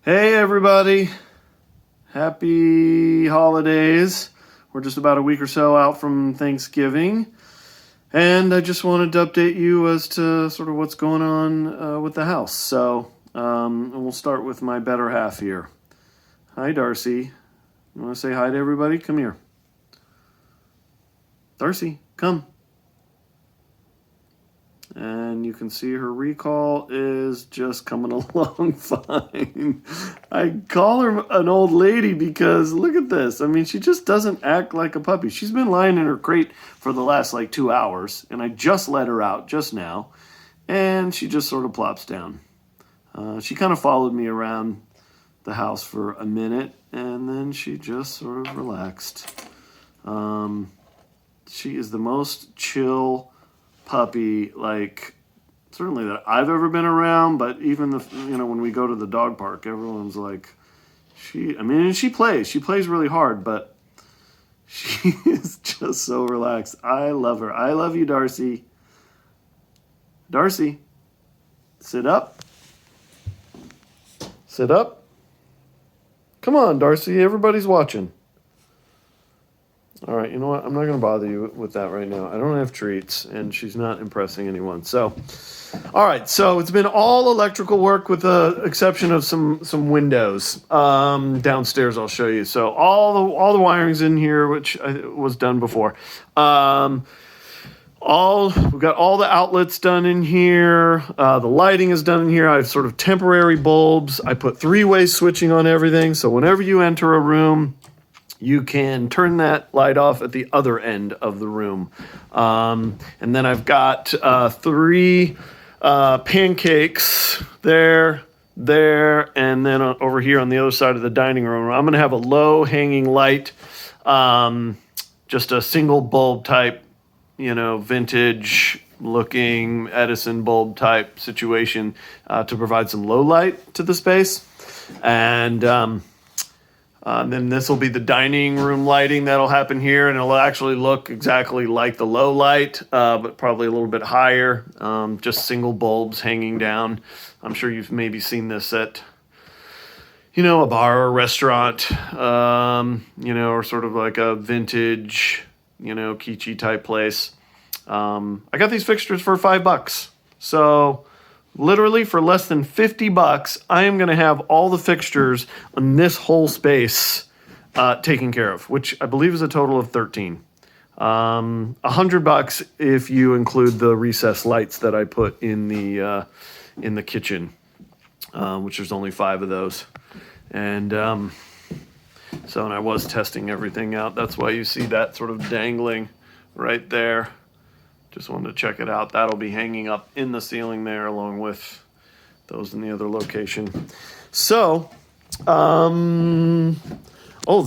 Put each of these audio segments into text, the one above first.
Hey everybody, happy holidays. We're just about a week or so out from Thanksgiving, and I just wanted to update you as to sort of what's going on with the house. And we'll start with my better half here. Hi, Darcy. You want to say hi to everybody? Come here. Darcy, come. And you can see her recall is just coming along fine. I call her an old lady because look at this. I mean, she just doesn't act like a puppy. She's been lying in her crate for the last 2 hours, and I just let her out just now, and she just sort of plops down. She kind of followed me around the house for a minute, and then she just sort of relaxed. She is the most chill puppy, certainly that I've ever been around, but even when we go to the dog park, everyone's like, she plays really hard, but she is just so relaxed. I love her. I love you, Darcy. Darcy, sit up. Sit up. Come on, Darcy, everybody's watching. All right, you know what? I'm not going to bother you with that right now. I don't have treats, and she's not impressing anyone. So, all right, so it's been all electrical work with the exception of some windows downstairs. I'll show you. So all the wiring's in here, which was done before. We've got all the outlets done in here. The lighting is done in here. I have sort of temporary bulbs. I put three-way switching on everything, so whenever you enter a room, you can turn that light off at the other end of the room. And then I've got three pancakes there, and then over here on the other side of the dining room. I'm going to have a low hanging light, just a single bulb type, vintage looking Edison bulb type situation to provide some low light to the space. And then this will be the dining room lighting that'll happen here, and it'll actually look exactly like the low light, but probably a little bit higher, just single bulbs hanging down. I'm sure you've maybe seen this at, a bar or a restaurant, or sort of like a vintage, kitschy type place. I got these fixtures for $5. So literally for less than $50, I am going to have all the fixtures on this whole space taken care of, which I believe is a total of 13. $100 if you include the recessed lights that I put in the kitchen, which there's only 5 of those. And and I was testing everything out. That's why you see that sort of dangling right there. Just wanted to check it out. That'll be hanging up in the ceiling there along with those in the other location. So, the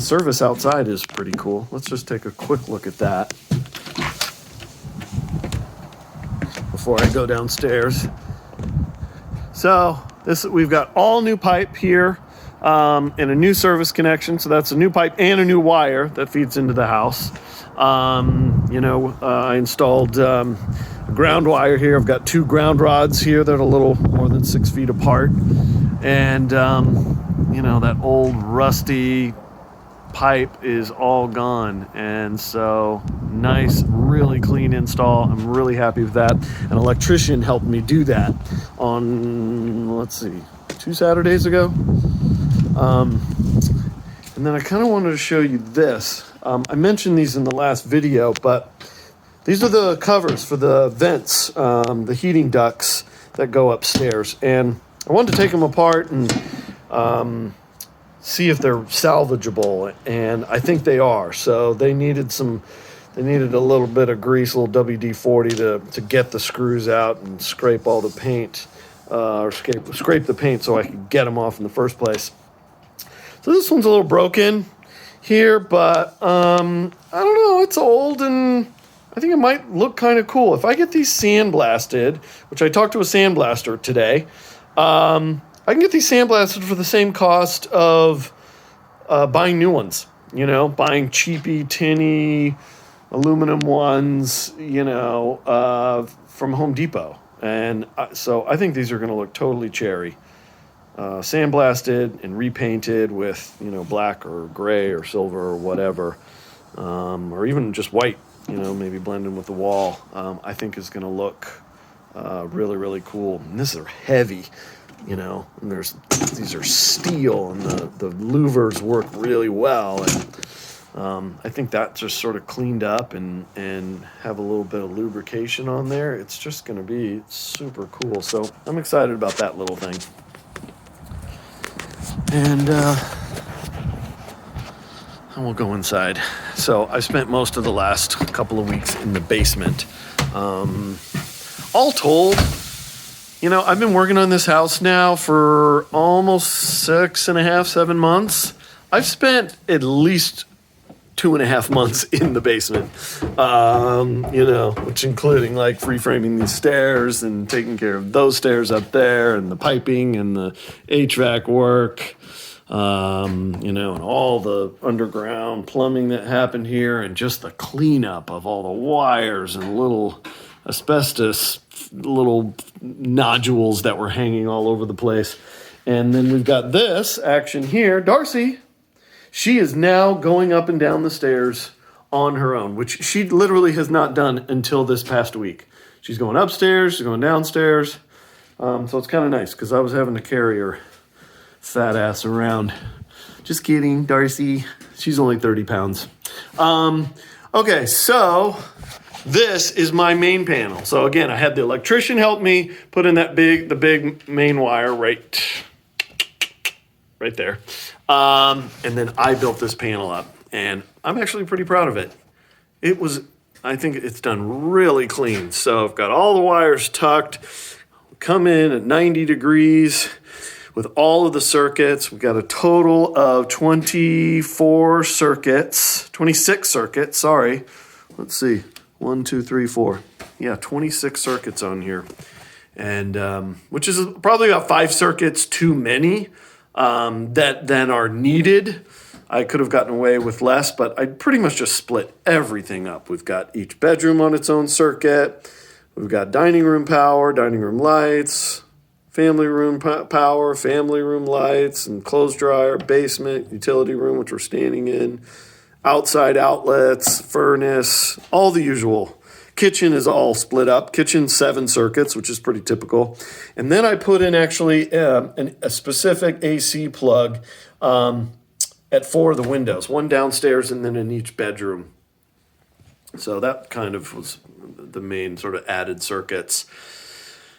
service outside is pretty cool. Let's just take a quick look at that before I go downstairs. So we've got all new pipe here and a new service connection. So that's a new pipe and a new wire that feeds into the house. I installed ground wire here. I've got 2 ground rods here that are a little more than 6 feet apart. And, that old rusty pipe is all gone. And so nice, really clean install. I'm really happy with that. An electrician helped me do that on, 2 Saturdays ago. And then I kind of wanted to show you this. I mentioned these in the last video, but these are the covers for the vents, the heating ducts that go upstairs. And I wanted to take them apart and see if they're salvageable, and I think they are. So they needed a little bit of grease, a little WD-40 to get the screws out and scrape all the paint, or scrape the paint so I could get them off in the first place. So this one's a little broken here, but I don't know, it's old and I think it might look kind of cool. If I get these sandblasted, which I talked to a sandblaster today, I can get these sandblasted for the same cost of buying new ones, buying cheapy, tinny, aluminum ones, from Home Depot. And so I think these are going to look totally cherry. sandblasted and repainted with, black or gray or silver or whatever, or even just white, maybe blending with the wall, I think is going to look really, really cool. And these are heavy, and these are steel, and the louvers work really well. And I think that just sort of cleaned up and have a little bit of lubrication on there. It's just going to be super cool. So I'm excited about that little thing. And we'll go inside. So I spent most of the last couple of weeks in the basement. All told, I've been working on this house now for almost 6.5, 7 months. I've spent at least 2.5 months in the basement, which including like free framing these stairs and taking care of those stairs up there and the piping and the HVAC work, and all the underground plumbing that happened here, and just the cleanup of all the wires and little asbestos little nodules that were hanging all over the place. And then we've got this action here. Darcy, she is now going up and down the stairs on her own, which she literally has not done until this past week. She's going upstairs, she's going downstairs. So it's kind of nice because I was having to carry her fat ass around. Just kidding, Darcy. She's only 30 pounds. Okay, so this is my main panel. So again, I had the electrician help me put in the big main wire right there. And then I built this panel up, and I'm actually pretty proud of it. I think it's done really clean. So I've got all the wires tucked, come in at 90 degrees with all of the circuits. We've got a total of 26 circuits, sorry. Let's see, 1, 2, 3, 4. Yeah, 26 circuits on here. And which is probably about 5 circuits too many that then are needed. I could have gotten away with less, but I pretty much just split everything up. We've got each bedroom on its own circuit. We've got dining room power, dining room lights, family room power, family room lights, and clothes dryer, basement, utility room, which we're standing in, outside outlets, furnace, all the usual. Kitchen is all split up. Kitchen 7 circuits, which is pretty typical. And then I put in actually a specific AC plug at 4 of the windows, one downstairs and then in each bedroom. So that kind of was the main sort of added circuits.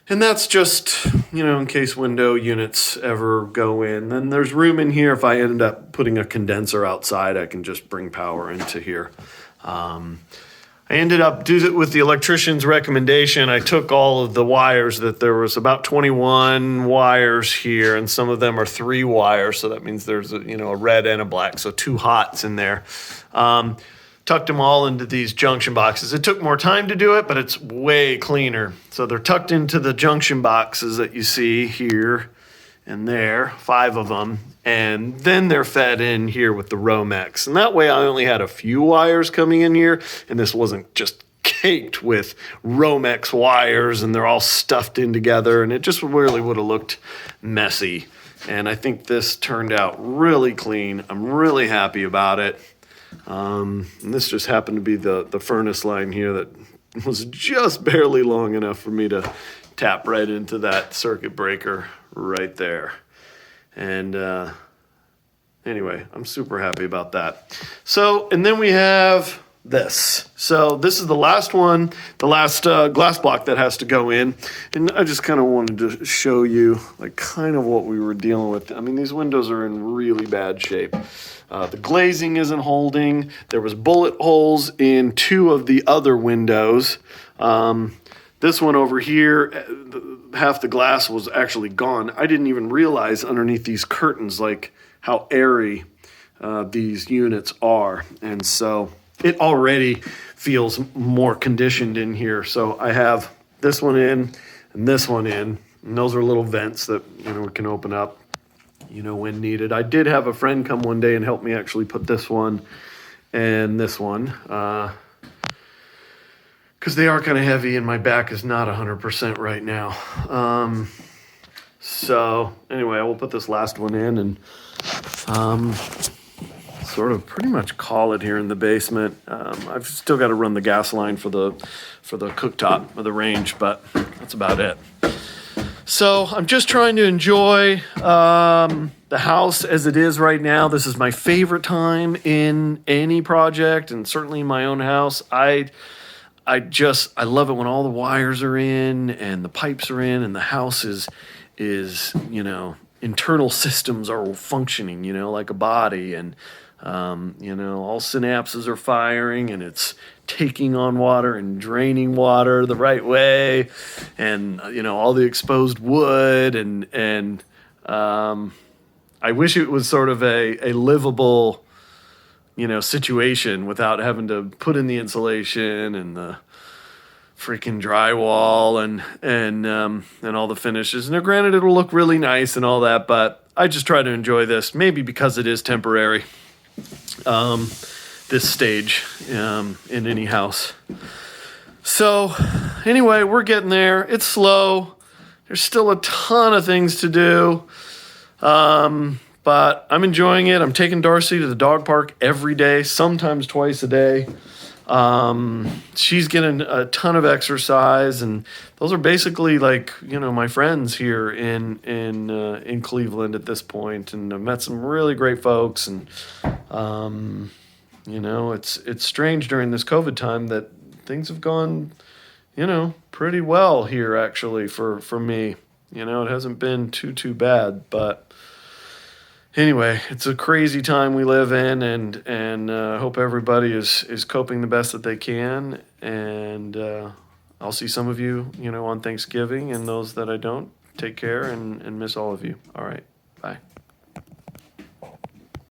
And that's just, in case window units ever go in. Then there's room in here. If I end up putting a condenser outside, I can just bring power into here. I ended up, with the electrician's recommendation, I took all of the wires that there was about 21 wires here, and some of them are 3 wires, so that means there's a red and a black, so 2 hots in there. Tucked them all into these junction boxes. It took more time to do it, but it's way cleaner. So they're tucked into the junction boxes that you see here and there, 5 of them. And then they're fed in here with the Romex. And that way I only had a few wires coming in here, and this wasn't just caked with Romex wires and they're all stuffed in together, and it just really would have looked messy. And I think this turned out really clean. I'm really happy about it. And this just happened to be the furnace line here that was just barely long enough for me to tap right into that circuit breaker right there. And anyway, I'm super happy about that. So, and then we have this. So this is the last one, the last glass block that has to go in. And I just kind of wanted to show you like kind of what we were dealing with. I mean, these windows are in really bad shape. The glazing isn't holding. There was bullet holes in 2 of the other windows. This one over here, half the glass was actually gone. I didn't even realize underneath these curtains like how airy these units are. And so it already feels more conditioned in here. So I have this one in and this one in. And those are little vents that we can open up when needed. I did have a friend come one day and help me actually put this one and this one. Because they are kind of heavy and my back is not 100% right now. So anyway, I will put this last one in and sort of pretty much call it here in the basement. I've still got to run the gas line for the cooktop of the range, but that's about it. So I'm just trying to enjoy the house as it is right now. This is my favorite time in any project, and certainly in my own house. I love it when all the wires are in and the pipes are in and the house is internal systems are functioning, like a body, and all synapses are firing and it's taking on water and draining water the right way, and all the exposed wood, and I wish it was sort of a livable situation without having to put in the insulation and the freaking drywall and all the finishes. Now, granted, it'll look really nice and all that, but I just try to enjoy this, maybe because it is temporary. This stage in any house. So anyway, we're getting there. It's slow. There's still a ton of things to do. But I'm enjoying it. I'm taking Darcy to the dog park every day, sometimes twice a day. She's getting a ton of exercise, and those are basically like, my friends here in Cleveland at this point. And I've met some really great folks, and, it's strange during this COVID time that things have gone, pretty well here actually for me. It hasn't been too bad, but anyway, it's a crazy time we live in, and I hope everybody is coping the best that they can. And I'll see some of you, on Thanksgiving, and those that I don't, take care and miss all of you. All right, bye.